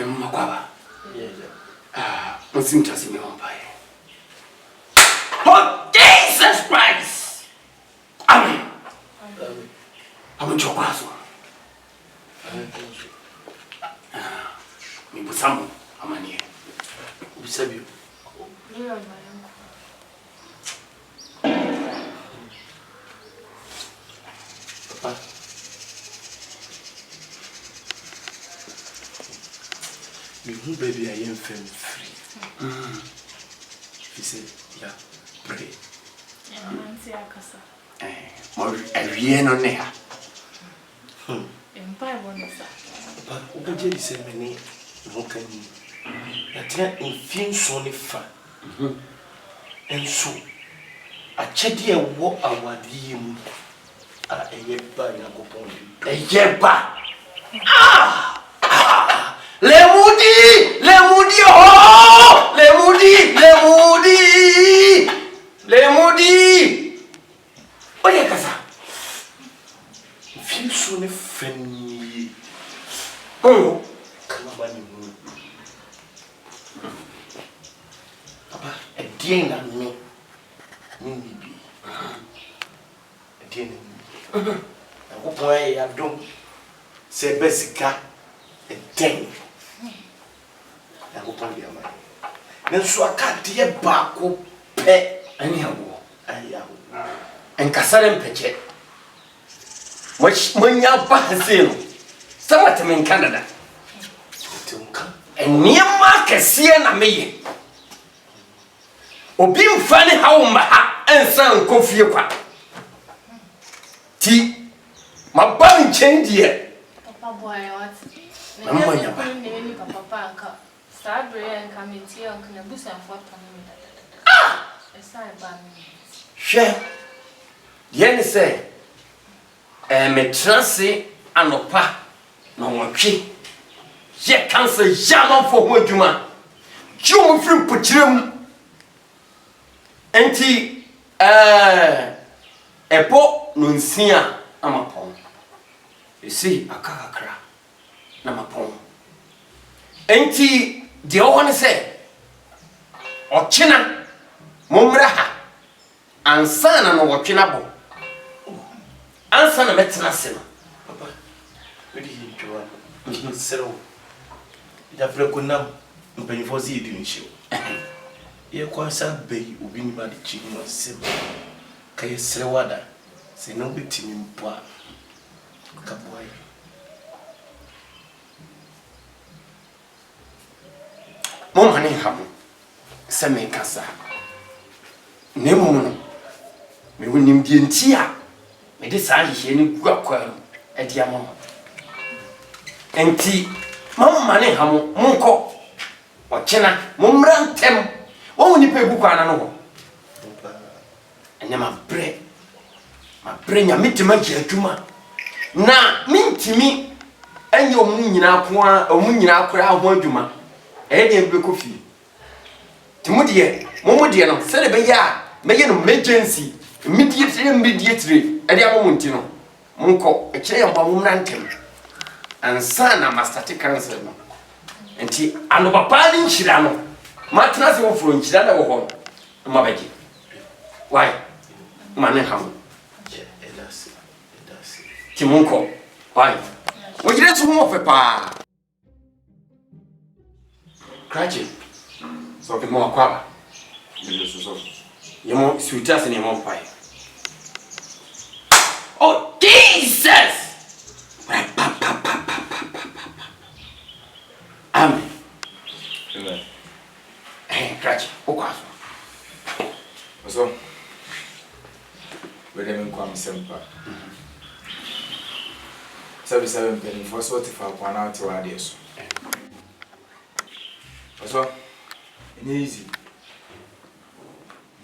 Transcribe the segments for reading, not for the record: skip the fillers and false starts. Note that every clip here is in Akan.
Memakwaba. Musim trust me on fire. Oh, Jesus Christ! Amen. I'm in your castle. Me Bosom, I'm an ear. We serve you. Papa. You baby, I am free. He said, yeah, pray. I no near. But Obaji said, many look at me. That in fin sonny fat. And so, a chedia walk our dim. A yeba in a coupon. A yeba. Lemudi! Lemudi! Oh! Lemudi! Lemudi! Lemudi! Oh, yeah, Casa. Feel so funny. Oh, come on, Papa, a dear and me. Maybe. A dear and me. I hope I don't say Bessica a dang. I hope I am. Then so I can't dear Baco pet anyhow. And Cassarin Pechet. Which when you're Bahazil, somewhat in Canada. And near Marcus, Siena me. Or being funny how my and son coffee. Tea, my bum change yet. Papa boy, what? Papa, Starbury and coming here on Bosom for a side by me. Share. Yen say, me transi anopa no watchi. Ye cancer jama for what you man. Jum from Putrim. Enti, epo nunsia amapon. You see, a kakra namapon. Enti, the one say, or china, mumraha, and son and what chinabo. Answer na metna sema. Papa, we di hinjwa. Nsero. Ya freko nam mpanyifo zi edu nhyo. Ye kwansa bei obi ni ma de chi no sema. Ka ye srewada. Se no betimi mpo a. Ka boy. Mom hani hamu. Se me kasa. Nemu no. Me wonim die ntia. Me de saa hihie ni gu akwa e dia mama. Enti mama mane hamu monko. Ochena momra ntem. Wo ni pe gu kwa na no. Enya ma bre nya mitima gi adwuma. Na mintimi enye omu nyina akora ho adwuma. E de be kofi. Timudie no se de be ya meye no emergency immediately ade amomunti no monko e kire yamba mumna ntem ansa na master cancel no enti ano papa ni nchira no matna se wo fro nchira na wo ho mabaji why mane ham Edasi ti monko why wo jire tu mo fe pa kraje so ke mo akwa so yemo sweetas ni mo pai. Oh Jesus! Amen. Amen. Hey, Cratch, Okaso. So, we didn't come simple. 77 penny for 45 1 hour to our days. So, easy.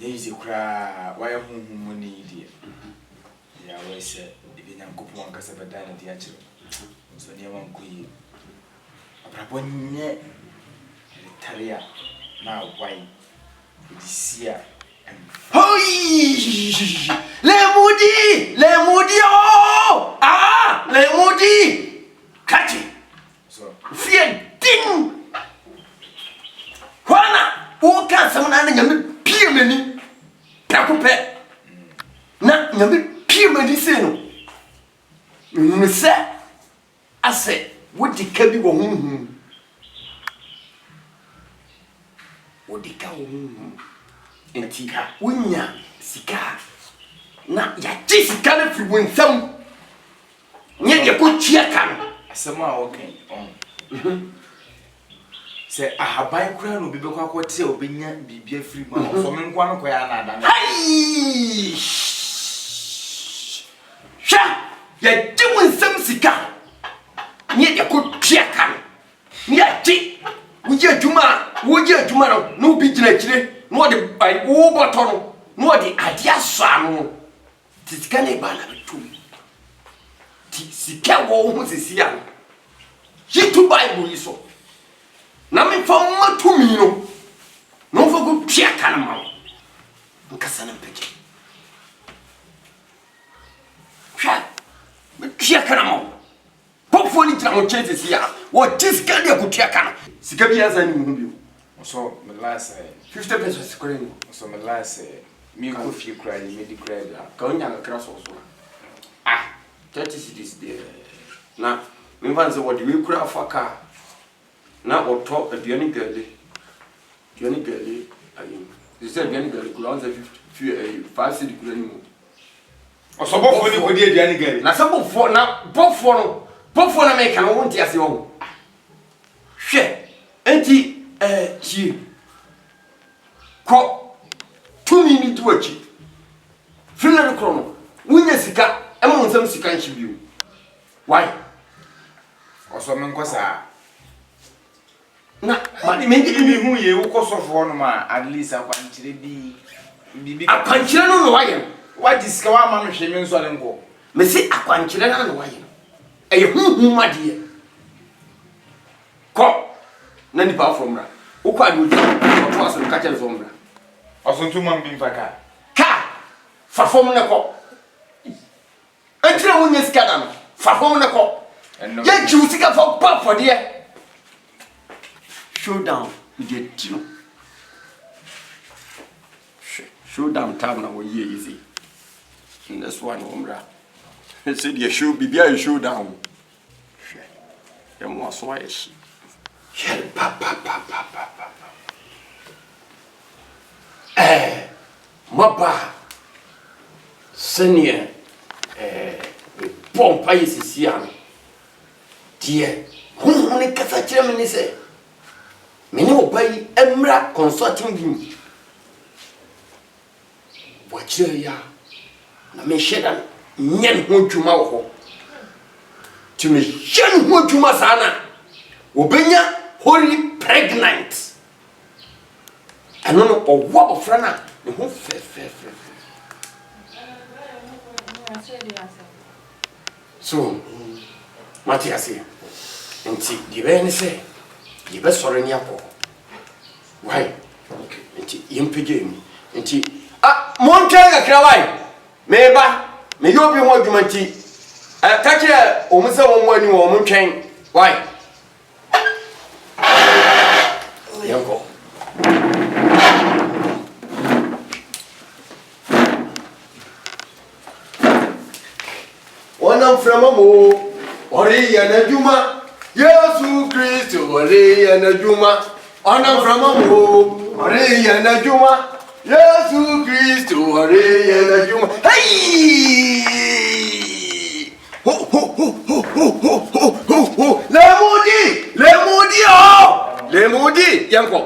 Easy cry. Why am I money? Yeah, I said, if you don't go on Casabadana, the actual. So, near one queen. A praponia, Italia, now why? This year. Hoi! Le Moudi! Oh! Ah! Le Moudi! Catch it! So, fear ding. Wana who can summon an yammy peer many tacope. Na yammy peer medicine. Miss I say, what the cabby won't. What the cow and tika, winya, sika. Na ya chisi kana fi winsam. Nye ya ko chia kan. Asema okay. Say ahaban kura no bibe kwa kwete obenya bibia free ma. So me nkwa no koya na ada. Ai! Sha! Ya ji winsam sika. Nye ya ko chia kan. Nye ti. Wuje juma no bi gina kire. No de bai wo botono. No de adia so no. Tisika ne ba na betu. Tisika wo hu sisia no. Yitu Bible iso. Na me fa matu mi no. No fa go pia kana ma. Nkasa na mpeke. Hwa. Me pia kana ma. Popfo ni tira mo chese sia. Wo tisika de ko pia kana. Sika bi azani mu bi. So me last 50 pesos ko ni. so me last me go fie kura ni me di kura da. Ka onya ngakra so. 30 cities there. Na me fan say what we kura afaka. Na oto aduani gale. Aduani gale ayi. You say aduani gale kura on 5 cities kura ni mu. So bofo ni ko di aduani gari. Na say bofo na me kan won ti ase wo. Hwe enti chi ko tumi ni duachi. Fina no krono. Wunya sika ema nsam sika nchi biu. Why? So me nkosa Na ma di mengi bi hu ye wo kosofo no ma at least akwanchire bi bibi akwanchire no waye. What is kawa ma no hwe me nso ale nko. Me si akwanchire na no waye. Eye hu made. Ko na nipa from ra. Wo kwa di oji. Wo aso ka chen from ra. Osontu man bi mfaka. Ka fa fom ne ko. Entra wunya sika na no. Fa fom ne ko. Ye ji sika fa pa for there. Showdown with the tino. Showdown time na wo ye easy. And this one omra. He said you show bibia you showdown. Ya mo so aye shi. Pa. Mapa. Senior pompa yesisi an. Die. Hu ne kasa kire me ni se. Meni obai emra consulting him. Wachire ya na me shedan nyen ho dwuma wo ho. Ti me shen ho dwuma sana. Obenya holy pregnant. Ano no owo ofra na ne ho fe. So, Matiasi, and see, the very say, the best for any apple. Why? Okay, and impede me, and Montana Crawai, Mayba, may you be more humanity. I touch her almost one you or Montana. Why? Yanko. One from a mo, Ori and a Juma, Yesu Christo, Ori and a Juma, One from a mo, Ori and a Juma, Yesu Christo, Ori and a Juma. Hey! Ho! Lemudi, Yanko.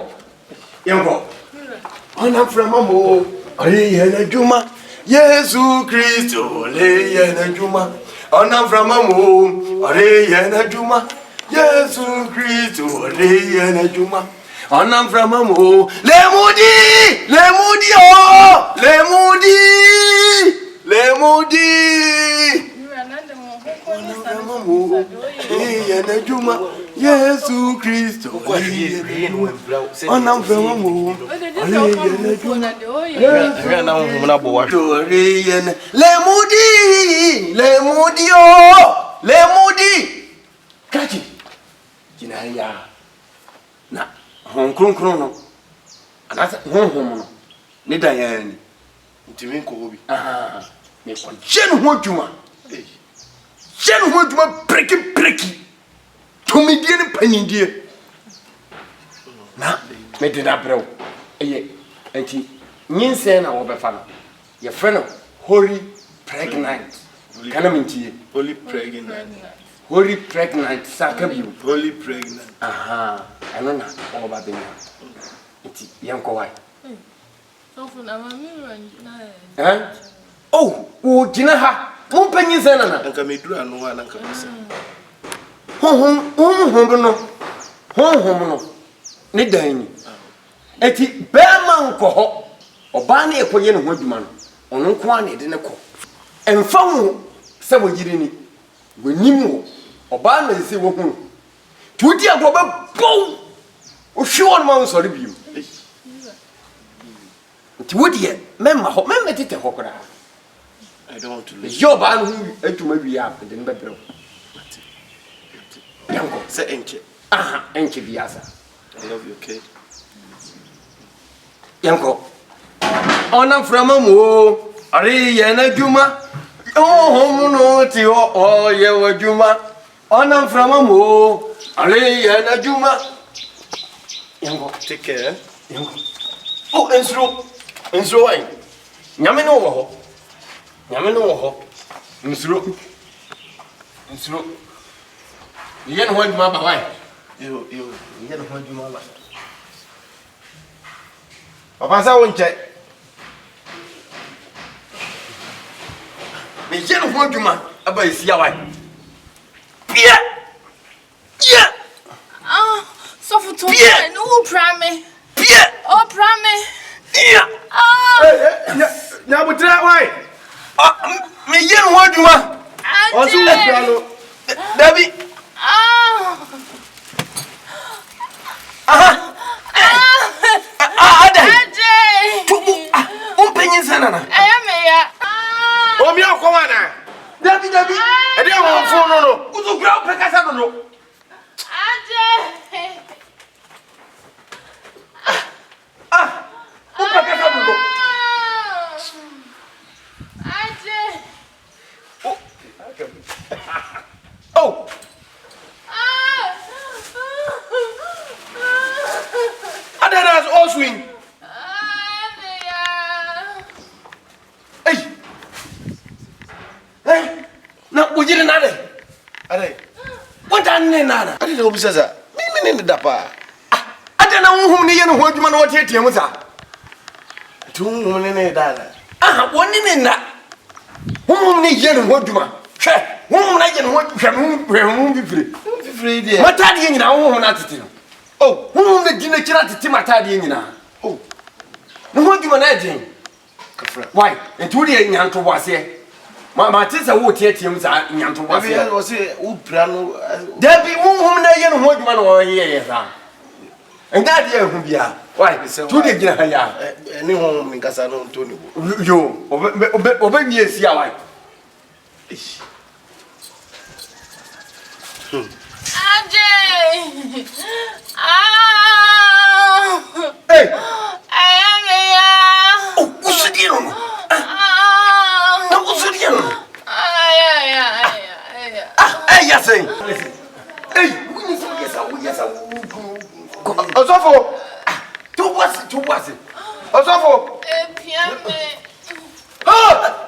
One from a mo, Ori and a Juma, Yesu Christo, Ori and a Juma. Ona framamu, ore yena juma. Yesu Kristo, ore yena juma. Ona framamu, lemudi, oh, lemudi. Ona framamu, ore yena juma. Yesu Kristo, ore yena juma. Ona framamu, ore yena juma. Lemudi, oh, lemudi. Kachi. gyina ya na hon kronkron no anasa honhom no ne dan ya ni ntimi nko obi me ko jenu ho dwuma jenu ho dwuma breki tomidie ne panindie na me de na brew enti nyinse na wo be fa no ye fe no holy pregnant kana mintie holy pregnant sakabiu holy pregnant ano na wo ba benya enti yanko wai so for na mami na o gina ha mo panyin se na anka medura no ha anka pesa honhom no ne dan ni eti bema nko ho oba na ekoye ne ho adwuma no ono nko a na de ne ko emfa hu se wo yiri ni wanim wo oba na se wo hu tudi agoba bow o hwe ma nsori biu nti wodi memma ho memma tete ho kora I don't want to lose yo ba no hu adwuma wi a de ne bebrew yanko se enche enche biasa I love you, okay? Yanko. Ona framamu ari yana juma. No ti ye wa juma. Ona framamu ari yana juma. Yanko, Take care. yanko. Ensro wai. Nyame no wo ho. Ensro. Yen ho juma ba wai. Yo, yen ho juma ba. Papa sa wonche. Me yen ho juma aba isi awai. Pia. so for to no prame Pia. oh prame Nya butra wai. Me yen ho juma. Osu piano. Dabi. Penyin sanana. Omi akwana. Dabi. Ede won fun no. Uzo gra pekasa no. Upekasa no. Oh. Adadas all swing. Hey. Na ujire nade. Ade. Wanta ne nana. Ade no bi sasa. Mimi ne dapa. Ade na honhom ne ye no ho adwuma na wotetie mu sa. Tu ne dana. Woni ne na. Honhom ne ye no ho adwuma. Hwe, honhom na ye no ho hwe bifire. Fifiri dia. Matade ye nyina honhom na tete no. Oh, honhom ne gina kira tete matade ye nyina. Oh. Ne ho adwuma na agyen. Kafra. Why? Entu de nyanto boase. Ma tese wo tietie mu sa nyanto boase. Abi o se u prano. Dabi honhom na ye no ho adwuma na wo ye sa. Nga de ehu bia. Why? Tu de gina ha ya. Ni ho mi kasa no ntoni bo. Yo, obe bi esi a why? Hey! Oh, usiriano. No usiriano. Hey, ya sei. Hey, we need to get Osofo. Tu was. Osofo. Oh,